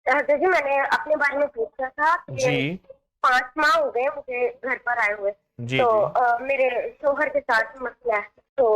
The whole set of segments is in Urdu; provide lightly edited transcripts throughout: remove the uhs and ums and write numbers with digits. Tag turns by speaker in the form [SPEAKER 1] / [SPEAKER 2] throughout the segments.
[SPEAKER 1] حضرت جی میں نے اپنے بارے میں پوچھا تھا کہ
[SPEAKER 2] جی
[SPEAKER 1] 5 ماہ ہو گئے مجھے گھر پر آئے ہوئے،
[SPEAKER 2] جی
[SPEAKER 1] تو
[SPEAKER 2] جی
[SPEAKER 1] میرے شوہر کے ساتھ مسئلہ ہے، تو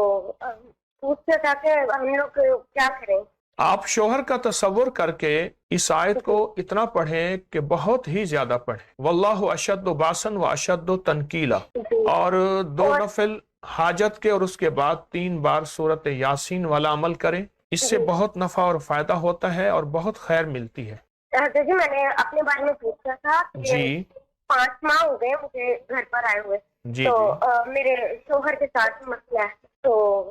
[SPEAKER 1] پوچھنا تھا کہ ہم لوگ کیا کریں؟
[SPEAKER 2] آپ شوہر کا تصور کر کے اس آیت کو اتنا پڑھیں کہ بہت ہی زیادہ پڑھیں، واللہ اشد باسن و اشد تنکیلا،
[SPEAKER 1] جی
[SPEAKER 2] اور 2
[SPEAKER 1] اور
[SPEAKER 2] نفل حاجت کے اور اس کے بعد 3 بار سورت یاسین والا عمل کریں، اس سے
[SPEAKER 1] جی
[SPEAKER 2] بہت نفع اور فائدہ ہوتا ہے اور بہت خیر ملتی ہے۔
[SPEAKER 1] حضرت جی میں نے اپنے بارے میں پوچھا تھا کہ
[SPEAKER 2] جی
[SPEAKER 1] 5 ماہ ہو گئے مجھے گھر پر آئے ہوئے،
[SPEAKER 2] جی
[SPEAKER 1] تو
[SPEAKER 2] جی
[SPEAKER 1] میرے شوہر کے ساتھ مسئلہ ہے، تو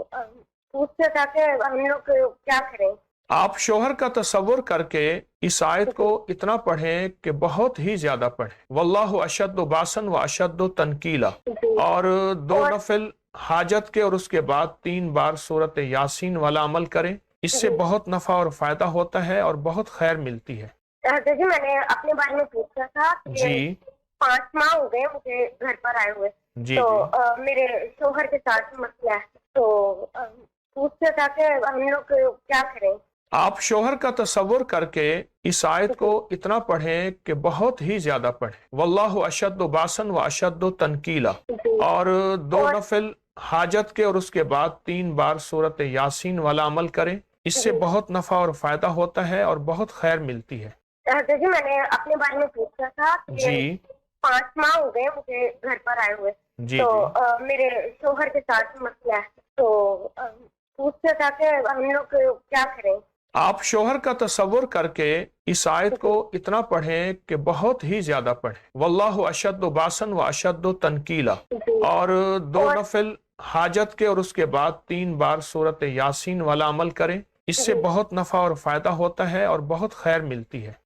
[SPEAKER 1] پوچھنا تھا کہ ہم لوگ کیا کریں؟
[SPEAKER 2] آپ شوہر کا تصور کر کے اس آیت کو اتنا پڑھیں کہ بہت ہی زیادہ پڑھیں، واللہ اشد باسن و اشد تنکیلا،
[SPEAKER 1] جی
[SPEAKER 2] اور 2
[SPEAKER 1] اور
[SPEAKER 2] نفل حاجت کے اور اس کے بعد 3 بار سورت یاسین والا عمل کریں، اس سے بہت نفع اور فائدہ ہوتا ہے اور بہت خیر ملتی ہے۔
[SPEAKER 1] حضرت جی میں نے اپنے بارے میں پوچھا تھا کہ
[SPEAKER 2] جی
[SPEAKER 1] 5 ماہ ہو گئے مجھے گھر پر آئے ہوئے،
[SPEAKER 2] جی
[SPEAKER 1] تو
[SPEAKER 2] جی
[SPEAKER 1] میرے شوہر کے ساتھ مسئلہ ہے، تو پوچھنا تھا کہ ہم لوگ کیا کریں؟
[SPEAKER 2] آپ شوہر کا تصور کر کے اس آیت کو اتنا پڑھیں کہ بہت ہی زیادہ پڑھیں، واللہ اشد باسن و اشد تنکیلا،
[SPEAKER 1] جی
[SPEAKER 2] اور 2
[SPEAKER 1] اور
[SPEAKER 2] نفل حاجت کے اور اس کے بعد 3 بار سورت یاسین والا عمل کریں، اس سے بہت نفع اور فائدہ ہوتا ہے اور بہت خیر ملتی ہے۔
[SPEAKER 1] حضرت جی میں نے اپنے بارے میں پوچھا تھا کہ
[SPEAKER 2] جی
[SPEAKER 1] 5 ماہ ہو گئے مجھے گھر پر آئے ہوئے،
[SPEAKER 2] جی
[SPEAKER 1] تو
[SPEAKER 2] جی
[SPEAKER 1] میرے شوہر کے ساتھ مسئلہ ہے، تو پوچھنا تھا کہ ہم لوگ کیا کریں؟
[SPEAKER 2] آپ شوہر کا تصور کر کے اس آیت کو اتنا پڑھیں کہ بہت ہی زیادہ پڑھیں، واللہ اشد باسن و اشد تنکیلا،
[SPEAKER 1] جی
[SPEAKER 2] اور 2
[SPEAKER 1] اور
[SPEAKER 2] نفل حاجت کے اور اس کے بعد 3 بار سورت یاسین والا عمل کریں، اس سے بہت نفع اور فائدہ ہوتا ہے اور بہت خیر ملتی ہے۔